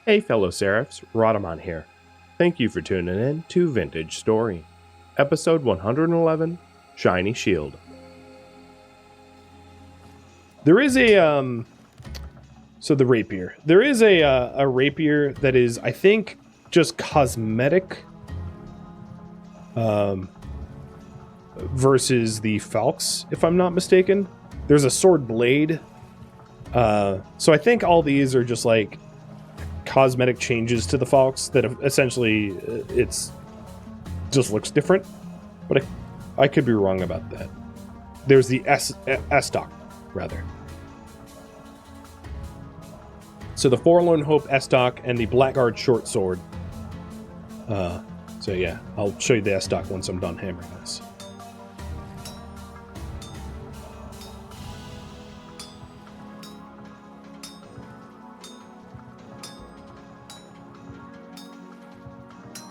Hey fellow Seraphs, Rhadamant here. Thank you for tuning in to Vintage Story, episode 111, Shiny Shield. There is a, so the rapier. There is a rapier that is, I think, just cosmetic, versus the Falx, if I'm not mistaken. There's a sword blade. So I think all these are just like cosmetic changes to the Falx that essentially it's just looks different, but I could be wrong about that. There's the S-Stock, rather. So the Forlorn Hope S-Stock and the Blackguard Short Sword. So yeah, I'll show you the S-Stock once I'm done hammering this.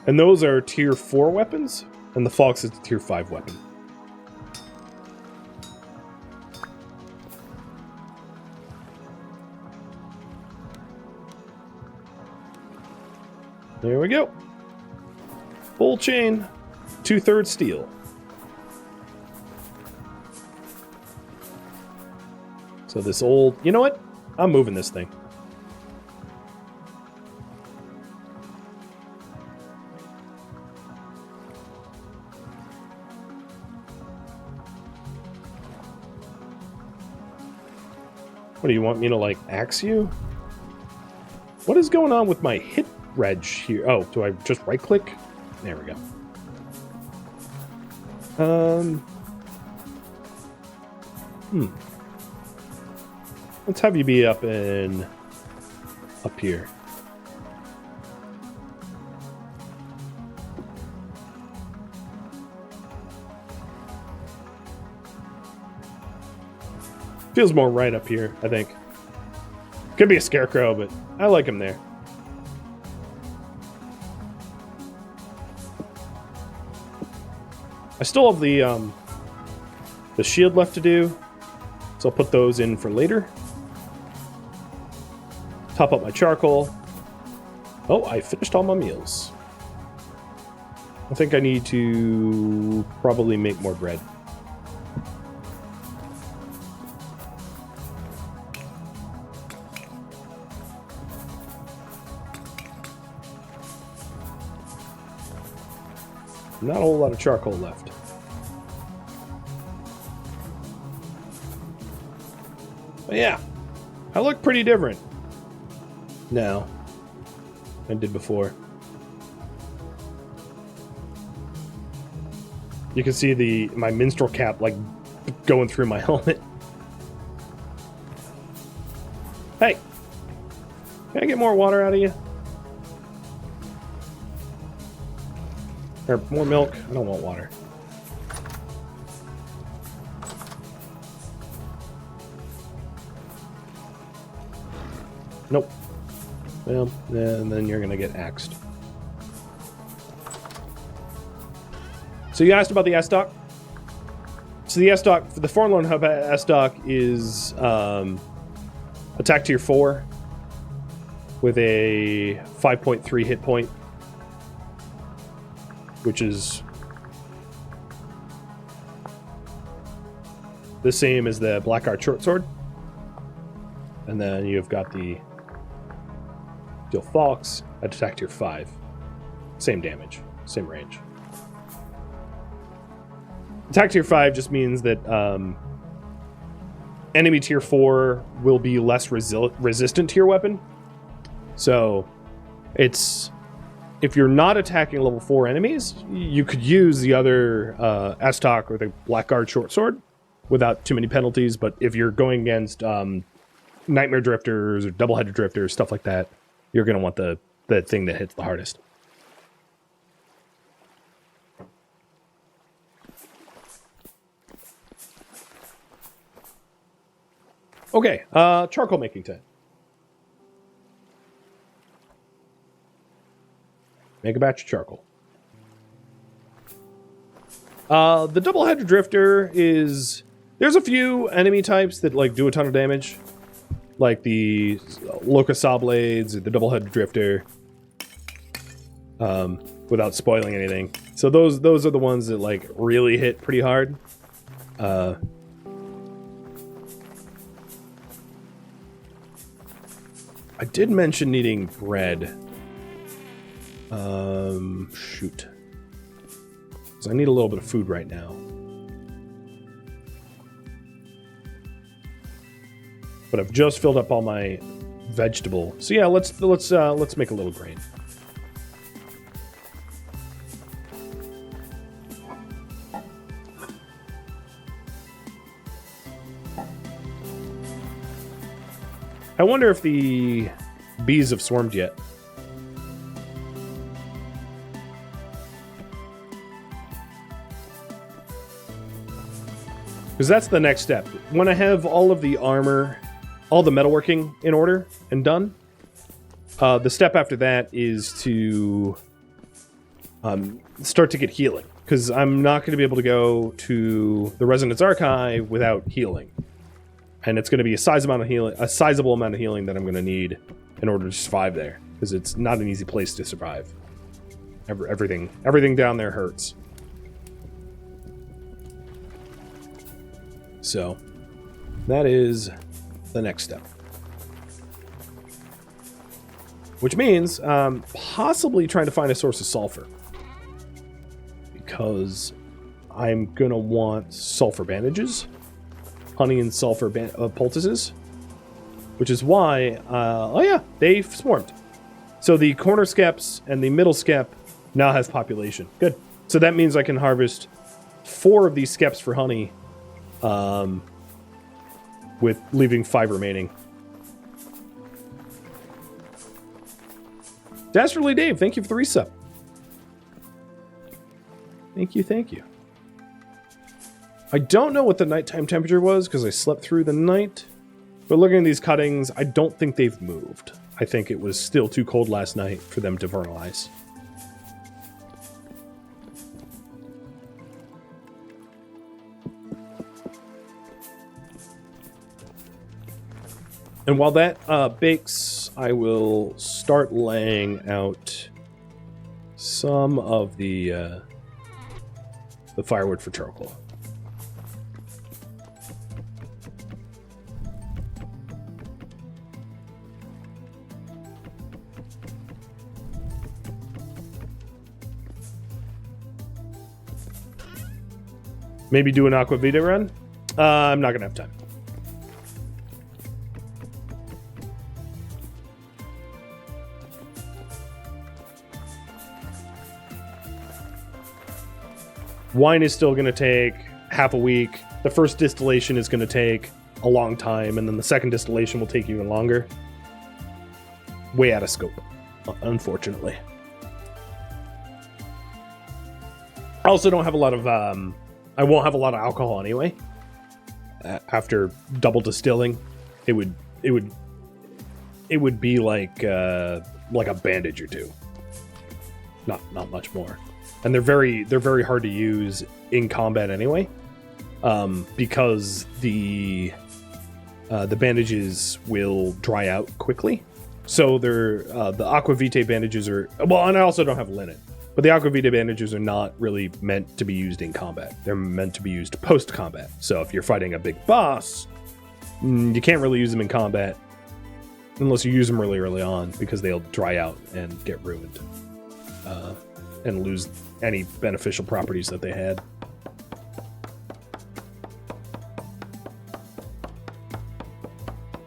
And those are tier 4 weapons, and the Falx is a tier 5 weapon. There we go. Full chain, 2/3 steel. So this old... You know what? I'm moving this thing. What do you want me to, like, axe you? What is going on with my hit reg here? Oh, do I just right-click? There we go. Let's have you be up here. Feels more right up here, I think. Could be a scarecrow, but I like him there. I still have the shield left to do, so I'll put those in for later. Top up my charcoal. Oh, I finished all my meals. I think I need to probably make more bread. Not a whole lot of charcoal left. But yeah, I look pretty different now than I did before. You can see my minstrel cap like going through my helmet. Hey, can I get more water out of you? Or more milk? I don't want water. Nope. Well, and then you're gonna get axed. So you asked about the S-Stock? So the S-Stock, the Forlorn Hope S-Stock is attack tier 4 with a 5.3 hit point, which is the same as the Blackguard Short Sword. And then you've got the Steel Falx at attack tier 5. Same damage, same range. Attack tier 5 just means that enemy tier 4 will be less resistant to your weapon. So it's... If you're not attacking level 4 enemies, you could use the other S-Stock or the Blackguard Short Sword without too many penalties, but if you're going against Nightmare Drifters or Double-Headed Drifters, stuff like that, you're going to want the thing that hits the hardest. Okay, charcoal making time. Make a batch of charcoal. The double-headed drifter is... There's a few enemy types that like do a ton of damage. like the Locust Saw Blades, or the Double-Headed Drifter, without spoiling anything. So those are the ones that like really hit pretty hard. I did mention needing bread. Shoot. So I need a little bit of food right now. But I've just filled up all my vegetable. So yeah, let's make a little grain. I wonder if the bees have swarmed yet. Because that's the next step. When I have all of the armor, all the metalworking in order and done, the step after that is to start to get healing. Because I'm not going to be able to go to the Resonance Archive without healing. And it's going to be a sizable amount of healing that I'm going to need in order to survive there. Because it's not an easy place to survive. Everything down there hurts. So, that is the next step. Which means, possibly trying to find a source of sulfur. Because I'm going to want sulfur bandages. Honey and sulfur poultices. Which is why, oh yeah, they've swarmed. So the corner skeps and the middle skep now have population. Good. So that means I can harvest 4 of these skeps for honey. With leaving 5 remaining. Dastardly Dave, thank you for the resub. Thank you. I don't know what the nighttime temperature was because I slept through the night. But looking at these cuttings, I don't think they've moved. I think it was still too cold last night for them to vernalize. And while that bakes, I will start laying out some of the firewood for charcoal. Maybe do an Aqua Vita run? I'm not going to have time. Wine is still going to take half a week. The first distillation is going to take a long time, and then the second distillation will take even longer. Way out of scope, unfortunately. I also don't have a lot of... I won't have a lot of alcohol anyway. After double distilling, it would be like a bandage or two. Not much more. And they're very hard to use in combat anyway, because the bandages will dry out quickly. So they're the Aqua Vitae bandages are well, and I also don't have linen, but the Aqua Vitae bandages are not really meant to be used in combat. They're meant to be used post combat. So if you're fighting a big boss, you can't really use them in combat unless you use them really early on, because they'll dry out and get ruined. And lose any beneficial properties that they had.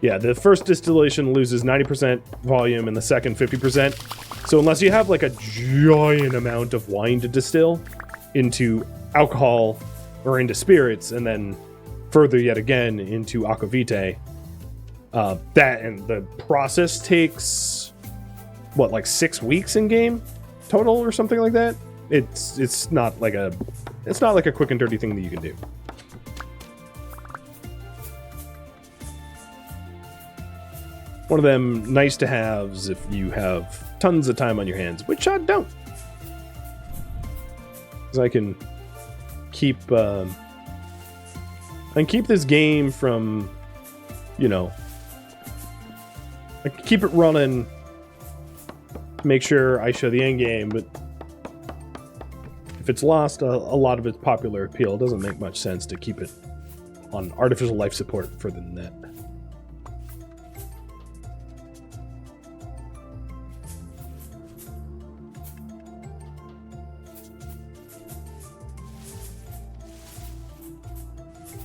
Yeah, the first distillation loses 90% volume and the second 50%. So unless you have like a giant amount of wine to distill into alcohol or into spirits, and then further yet again into Aqua Vitae, that and the process takes, what, like 6 weeks in game? Total or something like that. It's not like a quick and dirty thing that you can do. One of them nice to haves if you have tons of time on your hands, which I don't, because I can keep this game from, I can keep it running to make sure I show the end game, but if it's lost a lot of its popular appeal, it doesn't make much sense to keep it on artificial life support further than that.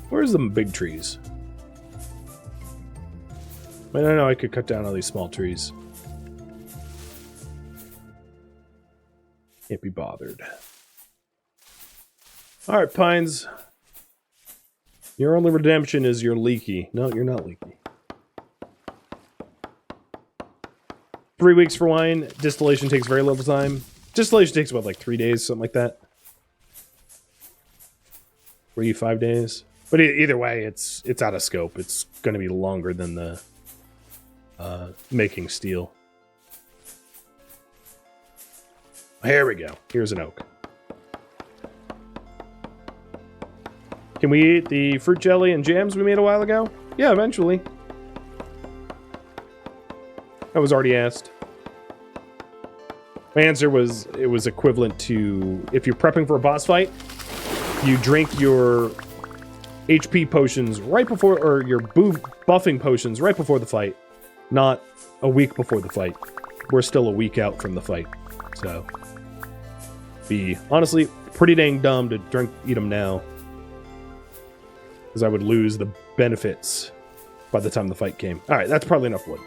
Where's the big trees? I mean, I know I could cut down all these small trees. Can't be bothered. Alright, Pines. Your only redemption is you're leaky. No, you're not leaky. 3 weeks for wine. Distillation takes very little time. Distillation takes about like 3 days, something like that. 3-5 days. But either way, it's out of scope. It's going to be longer than the making steel. Here we go. Here's an oak. Can we eat the fruit jelly and jams we made a while ago? Yeah, eventually. That was already asked. My answer was it was equivalent to if you're prepping for a boss fight, you drink your HP potions right before, or your buffing potions right before the fight, not a week before the fight. We're still a week out from the fight, so be honestly pretty dang dumb to eat them now, because I would lose the benefits by the time the fight came. All right, that's probably enough wood.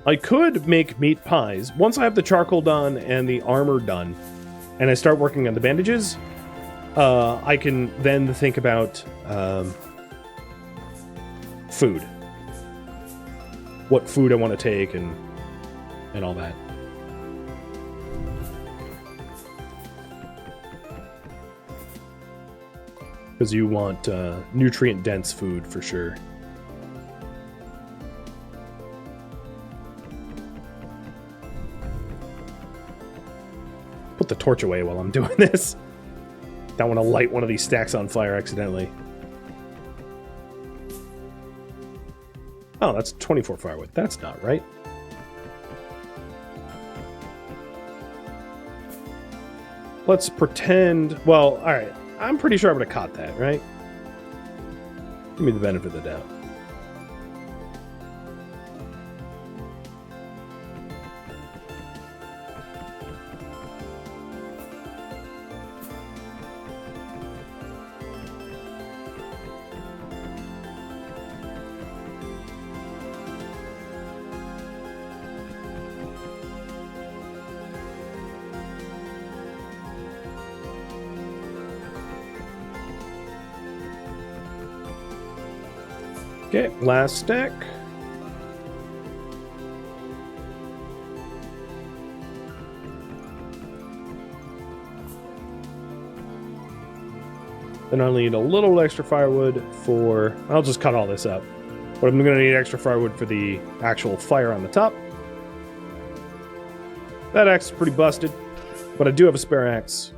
I could make meat pies. Once I have the charcoal done and the armor done, and I start working on the bandages, I can then think about food. What food I want to take and all that. Because you want nutrient-dense food for sure. Put the torch away while I'm doing this. Don't want to light one of these stacks on fire accidentally. Oh, that's 24 firewood. That's not right. Let's pretend... Well, alright. I'm pretty sure I would have caught that, right? Give me the benefit of the doubt. Okay, last stack. Then I'll need a little extra firewood for... I'll just cut all this up. But I'm going to need extra firewood for the actual fire on the top. That axe is pretty busted, but I do have a spare axe.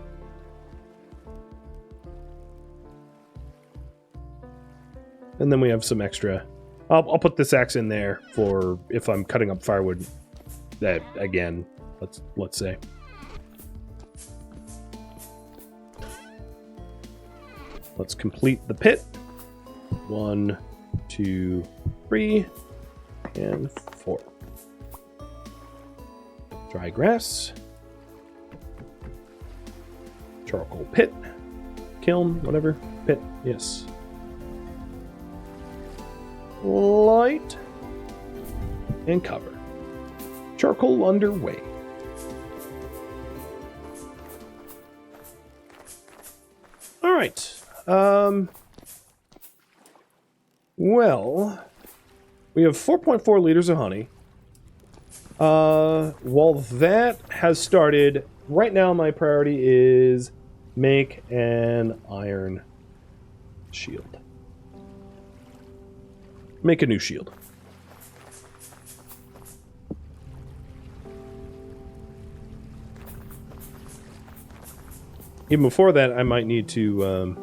And then we have some extra. I'll put this axe in there for if I'm cutting up firewood. That again, let's say. Let's complete the pit. 1, 2, 3, and 4. Dry grass. Charcoal pit. Kiln, whatever. Pit, yes. Light and cover. Charcoal underway. All right. Well, we have 4.4 liters of honey. While that has started, right now my priority is make an iron shield. Make a new shield. Even before that, I might need to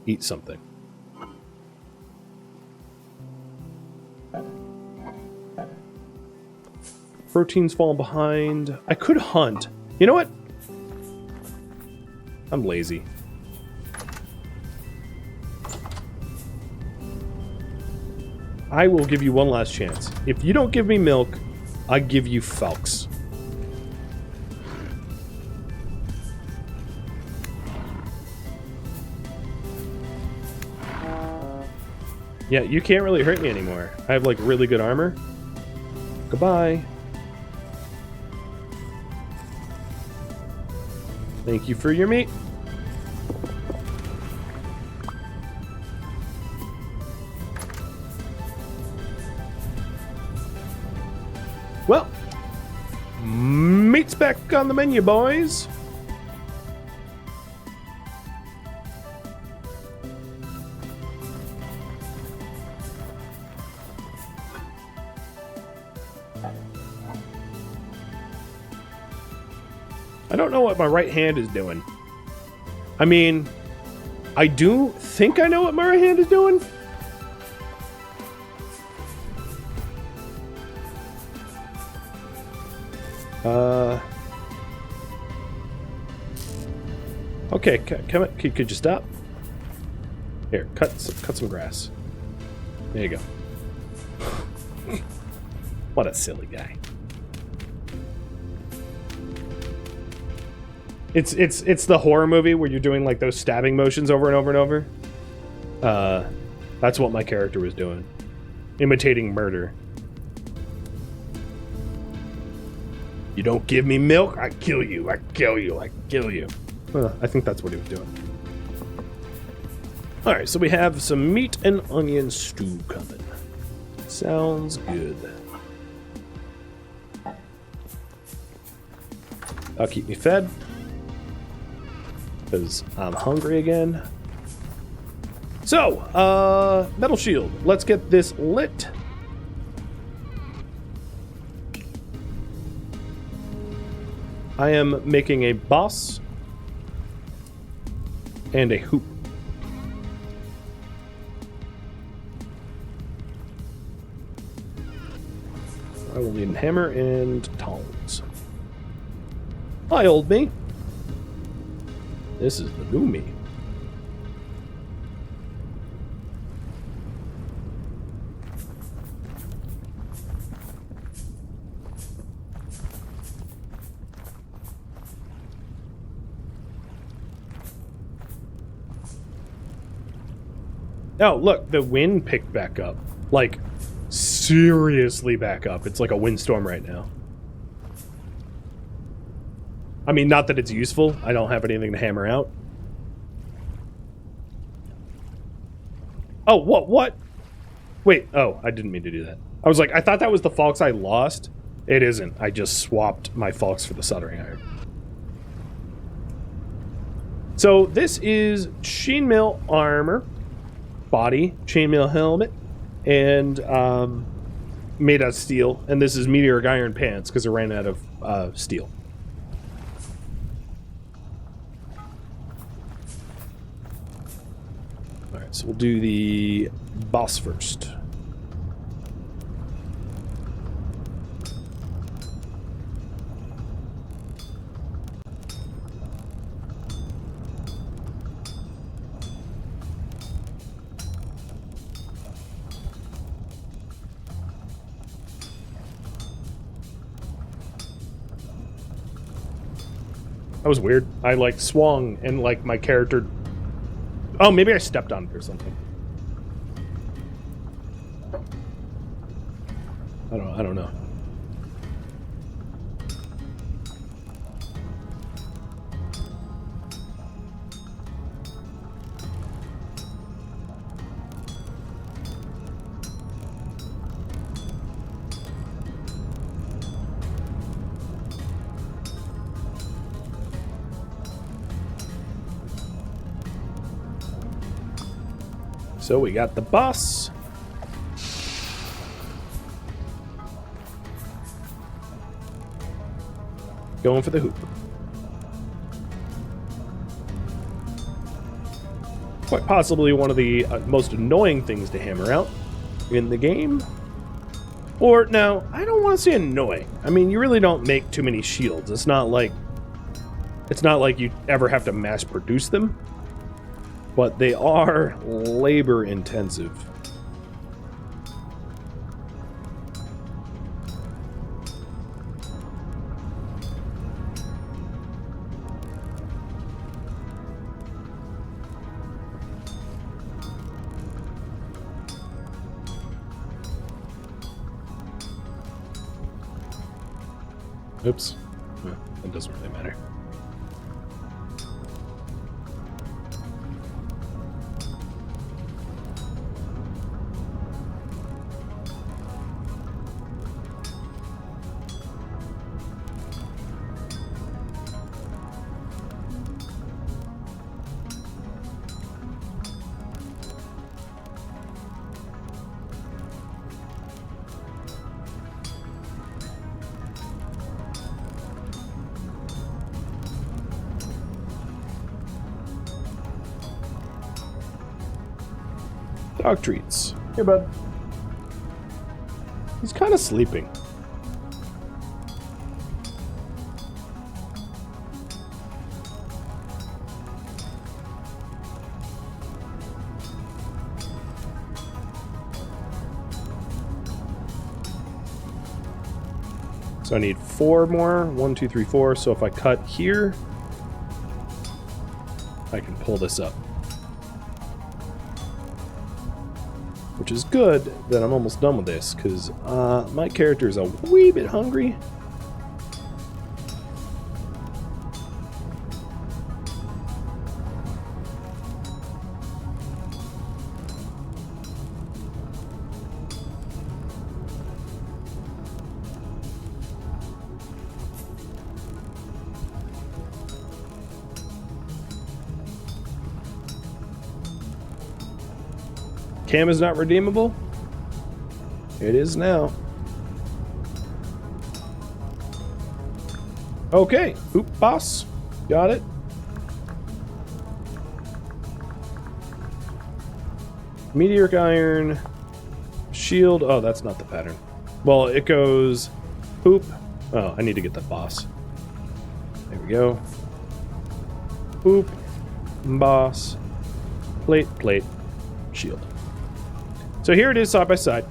eat something. Protein's falling behind. I could hunt. You know what? I'm lazy. I will give you one last chance. If you don't give me milk, I give you Falks. Yeah, you can't really hurt me anymore. I have, like, really good armor. Goodbye. Thank you for your meat. Well, meat's back on the menu, boys. I don't know what my right hand is doing. I mean, I do think I know what my right hand is doing. Okay, come on. Could you stop? Here, cut some grass. There you go. What a silly guy. It's the horror movie where you're doing like those stabbing motions over and over and over. That's what my character was doing. Imitating murder. You don't give me milk, I kill you, I kill you, I kill you. I think that's what he was doing. Alright, so we have some meat and onion stew coming. Sounds good. That'll keep me fed. Because I'm hungry again. So, metal shield. Let's get this lit. I am making a boss and a hoop. I will need a hammer and tongs. Hi, old me. This is the new me. Oh, look, the wind picked back up. Like, seriously back up. It's like a windstorm right now. I mean, not that it's useful. I don't have anything to hammer out. Oh, what? Wait, oh, I didn't mean to do that. I was like, I thought that was the Falks I lost. It isn't. I just swapped my Falks for the soldering iron. So, this is chainmail armor. Body, chainmail helmet, and made out of steel. And this is meteoric iron pants, because it ran out of steel. Alright, so we'll do the boss first. That was weird. I like swung and like my character. Oh, maybe I stepped on it or something. I don't know. So we got the boss. Going for the hoop. Quite possibly one of the most annoying things to hammer out in the game. Or, no, I don't want to say annoying. I mean, you really don't make too many shields. It's not like you ever have to mass produce them. But they are labor intensive. Oops. Well, it doesn't really matter. Dog treats. Here, bud. He's kind of sleeping. So I need 4 more. 1, 2, 3, 4. So if I cut here, I can pull this up. Which is good that I'm almost done with this, because my character is a wee bit hungry. Cam is not redeemable? It is now. Okay. Oop, boss. Got it. Meteoric iron. Shield. Oh, that's not the pattern. Well, it goes... Oop. Oh, I need to get the boss. There we go. Oop. Boss. Plate, plate. Shield. So here it is side by side.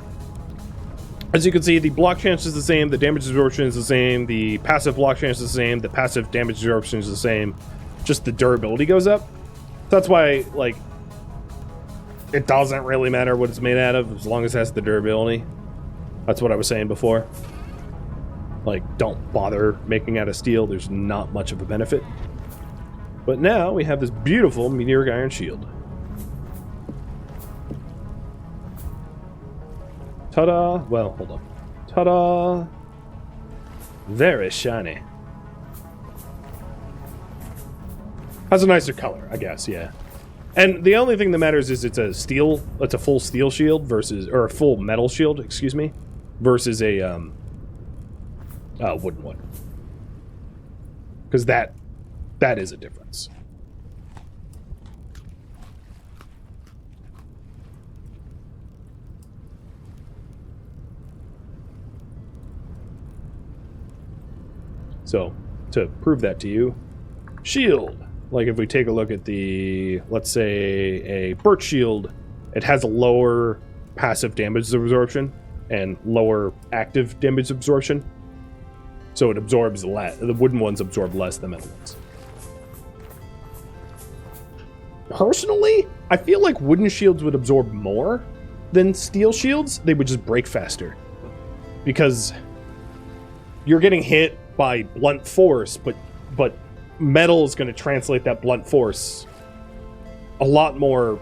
As you can see, the block chance is the same, the damage absorption is the same, the passive block chance is the same, the passive damage absorption is the same, just the durability goes up. That's why, like, it doesn't really matter what it's made out of as long as it has the durability. That's what I was saying before. Like, don't bother making out of steel, there's not much of a benefit. But now we have this beautiful meteoric iron shield. Ta-da! Well, hold on. Ta-da! Very shiny. Has a nicer color, I guess, yeah. And the only thing that matters is it's a full steel shield versus, or a full metal shield, excuse me, versus a wooden one. Because that is a difference. So, to prove that to you, shield. Like if we take a look at the, let's say, a birch shield, it has a lower passive damage absorption and lower active damage absorption. So it absorbs less. The wooden ones absorb less than metal ones. Personally, I feel like wooden shields would absorb more than steel shields. They would just break faster. Because you're getting hit by blunt force, but metal is going to translate that blunt force a lot more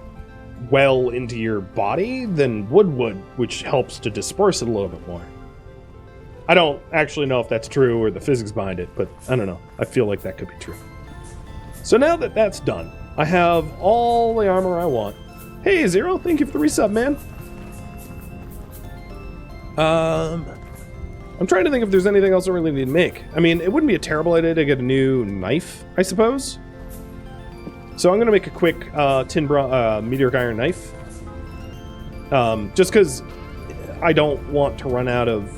well into your body than wood would, which helps to disperse it a little bit more. I don't actually know if that's true or the physics behind it, but I don't know. I feel like that could be true. So now that that's done, I have all the armor I want. Hey, Zero, thank you for the resub, man. I'm trying to think if there's anything else I really need to make. I mean, it wouldn't be a terrible idea to get a new knife, I suppose. So I'm going to make a quick meteoric iron knife. Just because I don't want to run out of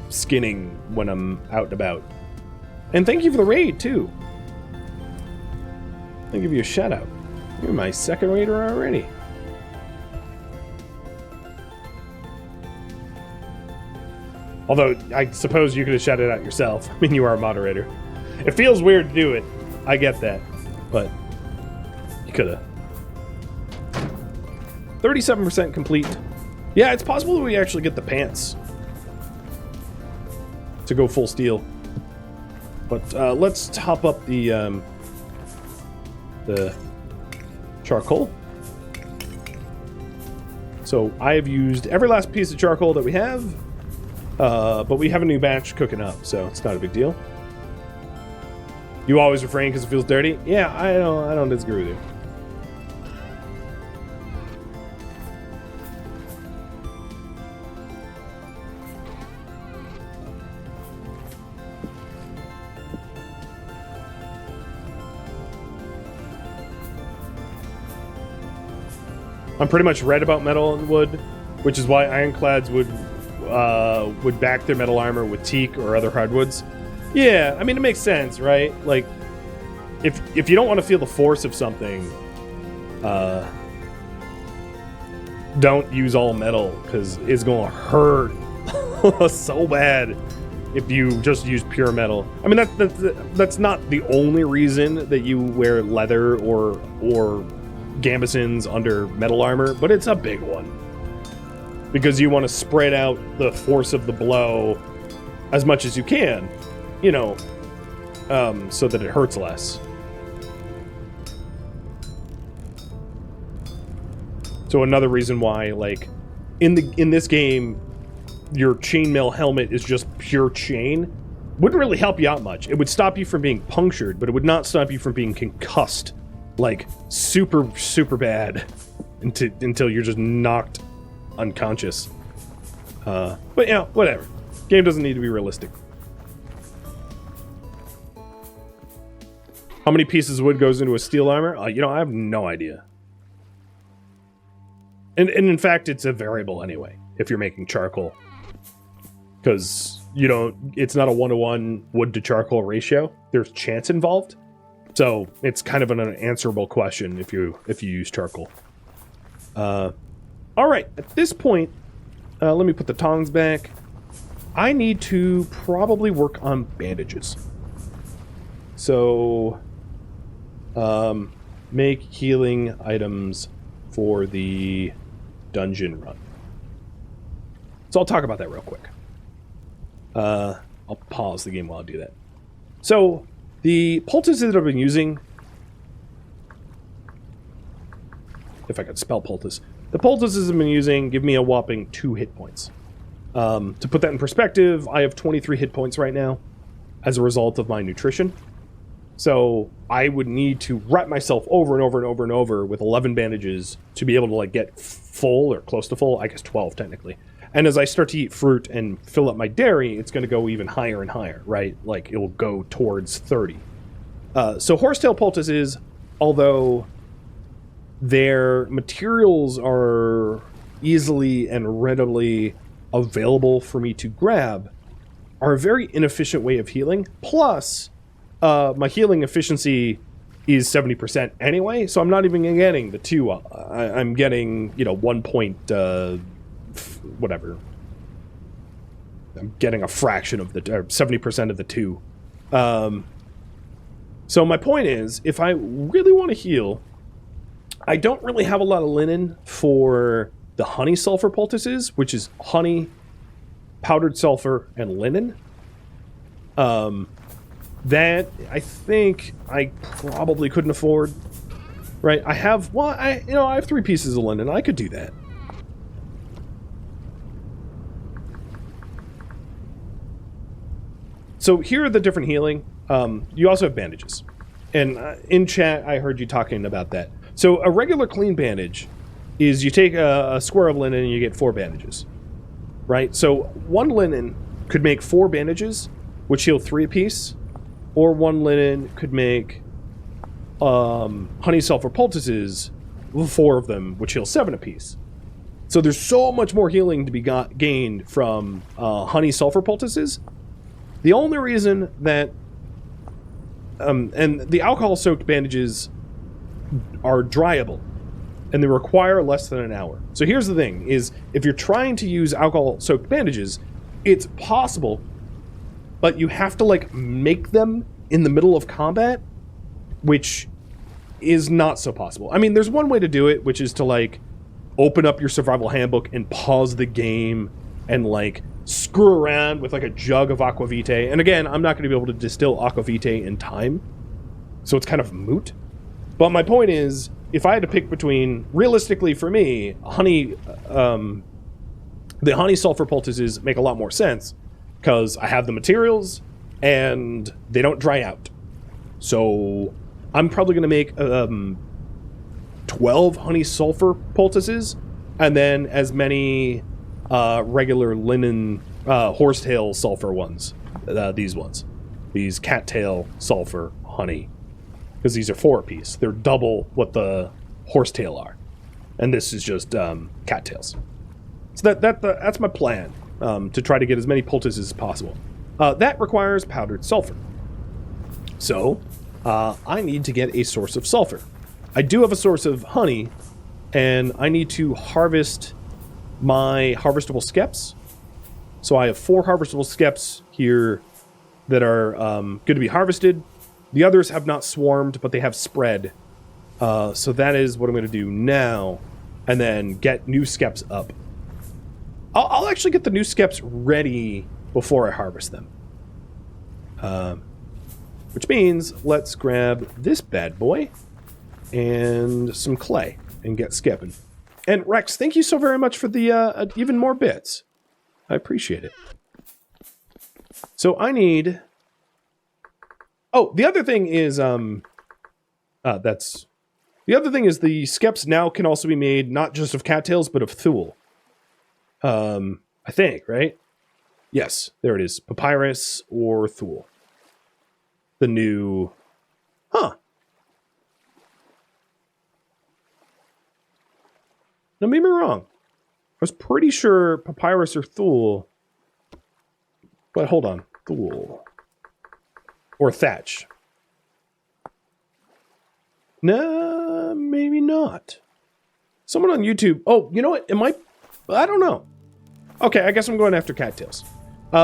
skinning when I'm out and about. And thank you for the raid, too. I'll give you a shout out. You're my second raider already. Although, I suppose you could have shouted out yourself. I mean, you are a moderator. It feels weird to do it. I get that. But you could have. 37% complete. Yeah, it's possible that we actually get the pants to go full steel. But let's top up the charcoal. So I have used every last piece of charcoal that we have, but we have a new batch cooking up, so it's not a big deal. You always refrain because it feels dirty? Yeah, I don't disagree with you. I'm pretty much right about metal and wood, which is why ironclads would back their metal armor with teak or other hardwoods. Yeah, I mean, it makes sense, right? Like, if you don't want to feel the force of something, don't use all metal, because it's going to hurt so bad if you just use pure metal. I mean, that's not the only reason that you wear leather or gambesons under metal armor, but it's a big one. Because you want to spread out the force of the blow as much as you can, you know, so that it hurts less. So another reason why, like, in this game, your chainmail helmet is just pure chain wouldn't really help you out much. It would stop you from being punctured, but it would not stop you from being concussed. Like, super, super bad until you're just knocked unconscious. But, you know, whatever. Game doesn't need to be realistic. How many pieces of wood goes into a steel armor? You know, I have no idea. And in fact, it's a variable anyway, if you're making charcoal. Because, you know, it's not a 1-to-1 wood to charcoal ratio. There's chance involved. So it's kind of an unanswerable question if you use charcoal. All right, at this point, let me put the tongs back. I need to probably work on bandages. So, make healing items for the dungeon run. So I'll talk about that real quick. I'll pause the game while I do that. So, the poultices that I've been using, if I could spell poultice, the poultices I've been using give me a whopping 2 hit points. To put that in perspective, I have 23 hit points right now as a result of my nutrition. So I would need to wrap myself over and over and over and over with 11 bandages to be able to, like, get full or close to full. I guess 12 technically. And as I start to eat fruit and fill up my dairy, it's going to go even higher and higher, right? Like, it will go towards 30. So horsetail poultices, although their materials are easily and readily available for me to grab, are a very inefficient way of healing. Plus, my healing efficiency is 70% anyway, so I'm not even getting the 2. I'm getting, you know, 1 point... whatever. I'm getting a fraction of the 70% of the 2. So my point is, if I really want to heal, I don't really have a lot of linen for the honey sulfur poultices, which is honey, powdered sulfur, and linen. That I think I probably couldn't afford. Right? I have I have 3 pieces of linen. I could do that. So here are the different healing. You also have bandages. And in chat, I heard you talking about that. So a regular clean bandage is you take a square of linen and you get 4 bandages, right? So 1 linen could make 4 bandages, which heal 3 apiece, or 1 linen could make honey sulfur poultices, 4 of them, which heal 7 apiece. So there's so much more healing to be gained from honey sulfur poultices. The only reason that and the alcohol-soaked bandages are dryable, and they require less than an hour. So here's the thing, is if you're trying to use alcohol-soaked bandages, it's possible, but you have to, like, make them in the middle of combat, which is not so possible. I mean, there's one way to do it, which is to, like, open up your survival handbook and pause the game and, like, screw around with, like, a jug of aquavitae. And again, I'm not going to be able to distill aquavitae in time, so it's kind of moot. But my point is, if I had to pick between, realistically for me, the honey sulfur poultices make a lot more sense because I have the materials and they don't dry out. So I'm probably going to make 12 honey sulfur poultices and then as many regular linen horsetail sulfur ones. These cattail sulfur honey. Because these are 4 apiece. They're double what the horsetail are. And this is just cattails. So that's my plan, to try to get as many poultices as possible. That requires powdered sulfur. So, I need to get a source of sulfur. I do have a source of honey, and I need to harvest my harvestable skeps. So I have 4 harvestable skeps here that are going to be harvested. The others have not swarmed, but they have spread. So that is what I'm going to do now, and then get new skeps up. I'll actually get the new skeps ready before I harvest them. Which means let's grab this bad boy and some clay and get skepping. And Rex, thank you so very much for the even more bits. I appreciate it. So I need... Oh, the other thing is, the other thing is the skeps now can also be made not just of cattails, but of thule. I think, right? Yes, there it is. Papyrus or thule. The new... Huh. Don't get me wrong. I was pretty sure papyrus or thule. But hold on. Thule. Or thatch. Nah, maybe not. Someone on YouTube... Oh, you know what? It might... I don't know. Okay, I guess I'm going after cattails.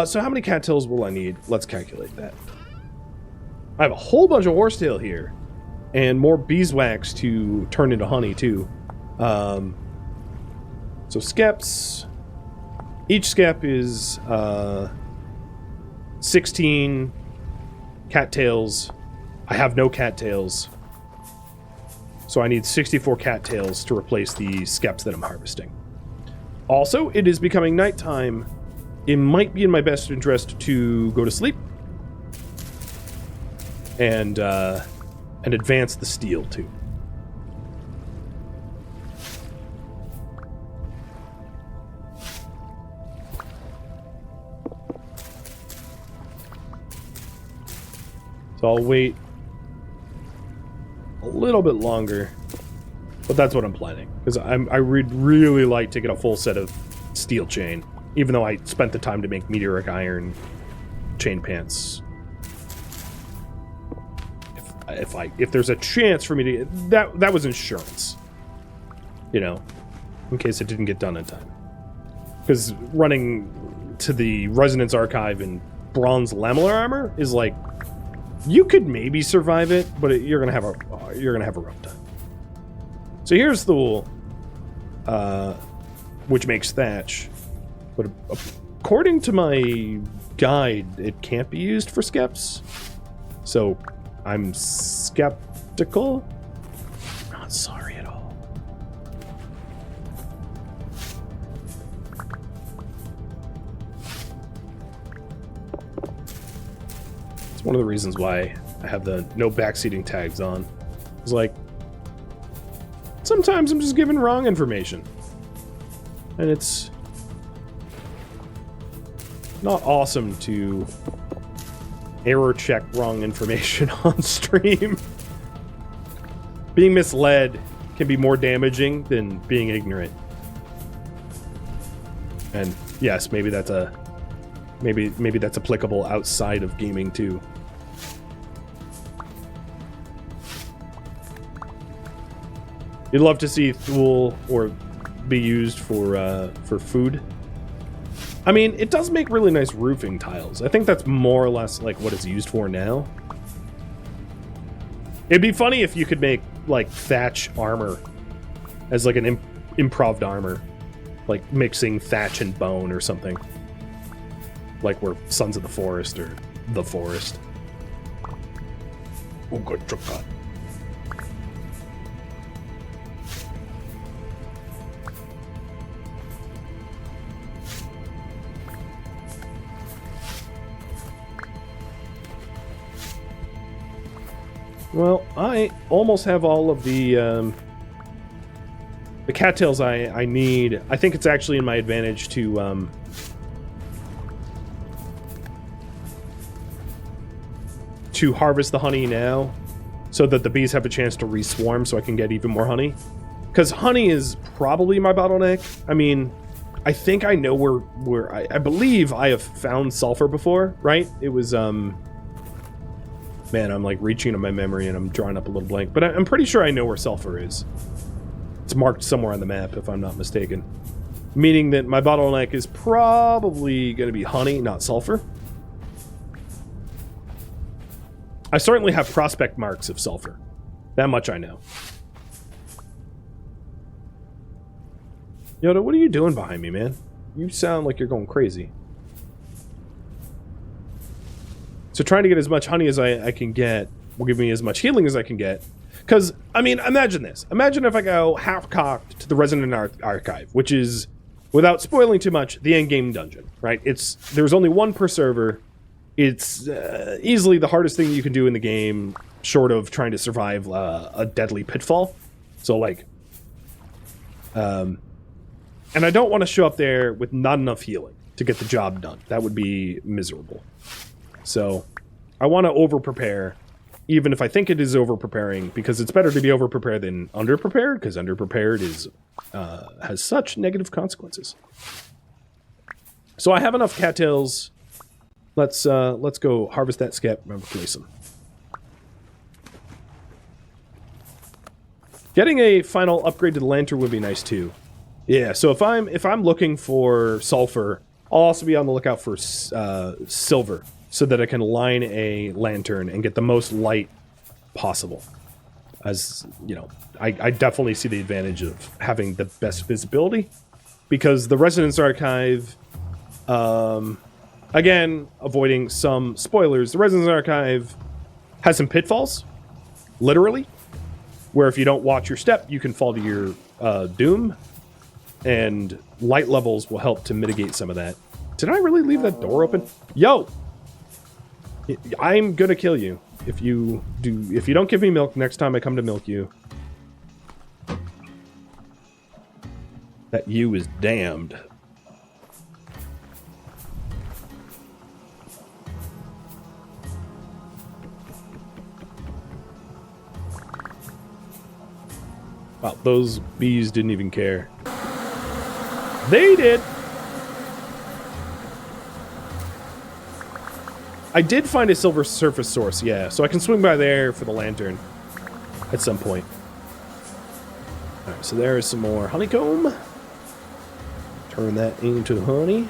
So how many cattails will I need? Let's calculate that. I have a whole bunch of horsetail here. And more beeswax to turn into honey, too. So skeps. Each skep is 16 cattails. I have no cattails. So I need 64 cattails to replace the skeps that I'm harvesting. Also, it is becoming nighttime. It might be in my best interest to go to sleep. And advance the steel, too. So I'll wait a little bit longer, but that's what I'm planning. Because I would really like to get a full set of steel chain, even though I spent the time to make meteoric iron chain pants. If there's a chance for me to that was insurance, you know, in case it didn't get done in time. Because running to the Resonance Archive in bronze lamellar armor is like, you could maybe survive it, but you're gonna have a rough time. So here's the wool, which makes thatch, but according to my guide, it can't be used for skeps. So I'm skeptical. I'm not sorry at all. It's one of the reasons why I have the no backseating tags on. It's like, Sometimes I'm just given wrong information. And it's not awesome to error check wrong information on stream. Being misled can be more damaging than being ignorant. And yes, maybe that's maybe that's applicable outside of gaming too. You'd love to see Thule or be used for food. I mean, it does make really nice roofing tiles. I think that's more or less like what it's used for now. It'd be funny if you could make like thatch armor as like an improved armor, like mixing thatch and bone or something. Like we're Sons of the Forest or The Forest. Oh, good chocolate. Well, I almost have all of the cattails I need. I think it's actually in my advantage to harvest the honey now, so that the bees have a chance to reswarm, so I can get even more honey. Because honey is probably my bottleneck. I mean, I think I know where I believe I have found sulfur before, right? It was man, I'm like reaching into my memory and I'm drawing up a little blank, but I'm pretty sure I know where sulfur is. It's marked somewhere on the map, if I'm not mistaken. Meaning that my bottleneck is probably going to be honey, not sulfur. I certainly have prospect marks of sulfur. That much I know. Yoda, what are you doing behind me, man? You sound like you're going crazy. So trying to get as much honey as I can get will give me as much healing as I can get. Because, I mean, imagine this. Imagine if I go half-cocked to the Resonant Archive, which is, without spoiling too much, the endgame dungeon, right? There's only one per server. It's easily the hardest thing you can do in the game, short of trying to survive a deadly pitfall. So, like... and I don't want to show up there with not enough healing to get the job done. That would be miserable. So, I want to over-prepare, even if I think it is over-preparing, because it's better to be over-prepared than under-prepared, because under-prepared is has such negative consequences. So I have enough cattails. Let's go harvest that skep and replace them. Getting a final upgrade to the lantern would be nice too. Yeah, so if I'm looking for sulfur, I'll also be on the lookout for silver, so that I can line a lantern and get the most light possible. As, you know, I definitely see the advantage of having the best visibility, because the Resonance Archive, again, avoiding some spoilers, the Resonance Archive has some pitfalls, literally, where if you don't watch your step, you can fall to your doom, and light levels will help to mitigate some of that. Did I really leave that door open? Yo! I'm gonna kill you if you don't give me milk next time I come to milk you. That you is damned. Wow, those bees didn't even care. They did! I did find a silver surface source, yeah, so I can swing by there for the lantern at some point. Alright, so there is some more honeycomb. Turn that into honey.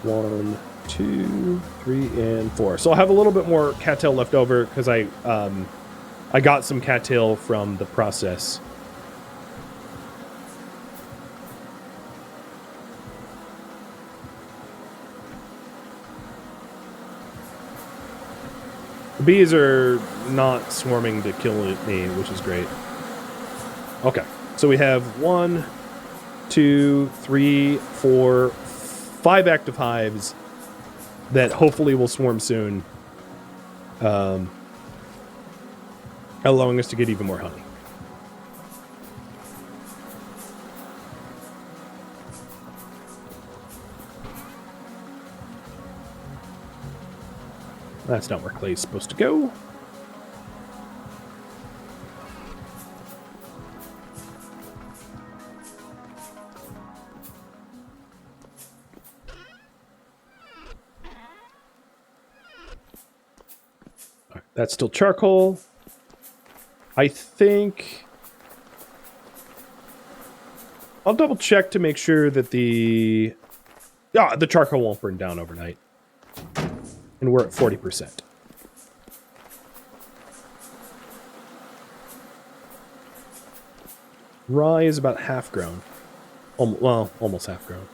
One, 2, 3, and 4. So I'll have a little bit more cattail left over because I got some cattail from the process. The bees are not swarming to kill me, which is great. Okay, so we have 1, 2, 3, 4, 5 active hives that hopefully will swarm soon. allowing us to get even more honey. That's not where clay is supposed to go. Right, that's still charcoal. I think I'll double check to make sure that the charcoal won't burn down overnight. And we're at 40%. Rye is about half grown. Well, almost half grown.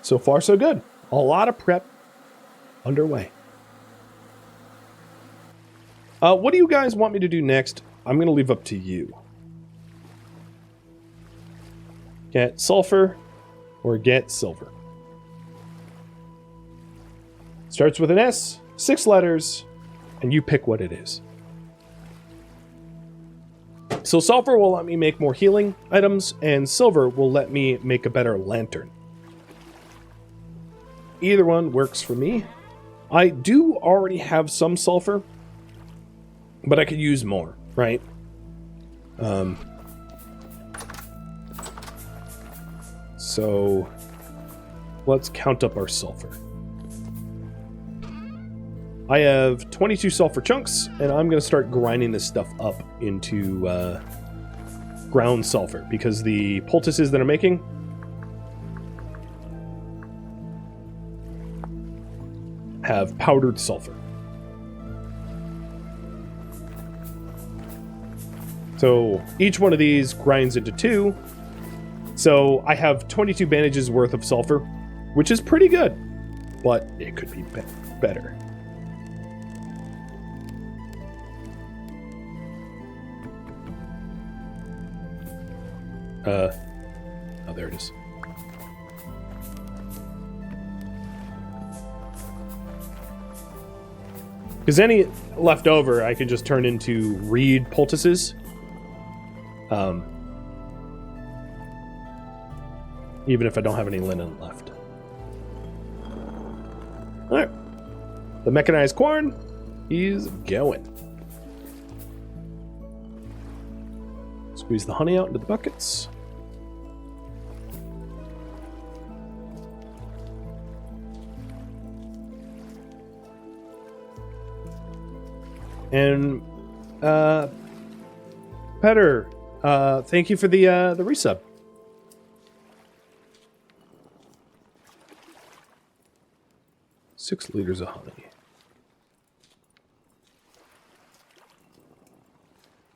So far, so good. A lot of prep underway. What do you guys want me to do next? I'm going to leave up to you. Get sulfur or get silver. Starts with an S, 6 letters, and you pick what it is. So sulfur will let me make more healing items, and silver will let me make a better lantern. Either one works for me. I do already have some sulfur, but I could use more, right? So let's count up our sulfur. I have 22 sulfur chunks, and I'm going to start grinding this stuff up into ground sulfur, because the poultices that I'm making have powdered sulfur. So each one of these grinds into 2. So I have 22 bandages worth of sulfur, which is pretty good, but it could be better. Oh, there it is. Because any left over, I could just turn into reed poultices. Even if I don't have any linen left. Alright. The mechanized corn is going. Squeeze the honey out into the buckets. And Petter, thank you for the resub. Six liters of honey.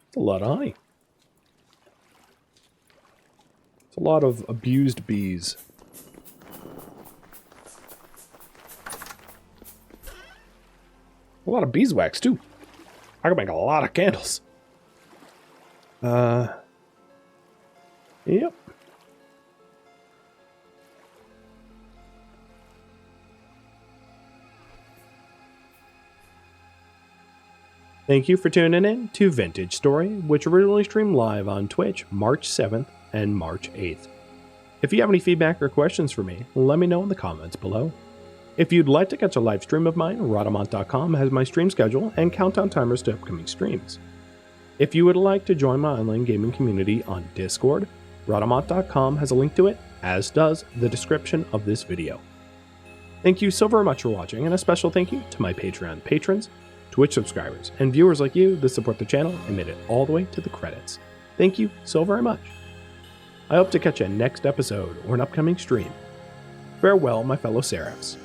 It's a lot of honey. It's a lot of abused bees. A lot of beeswax too. I can make a lot of candles. Yep. Thank you for tuning in to Vintage Story, which originally streamed live on Twitch March 7th and March 8th. If you have any feedback or questions for me, let me know in the comments below. If you'd like to catch a live stream of mine, Rhadamant.com has my stream schedule and countdown timers to upcoming streams. If you would like to join my online gaming community on Discord, Rhadamant.com has a link to it, as does the description of this video. Thank you so very much for watching, and a special thank you to my Patreon patrons, Twitch subscribers, and viewers like you that support the channel and made it all the way to the credits. Thank you so very much. I hope to catch you next episode or an upcoming stream. Farewell, my fellow Seraphs.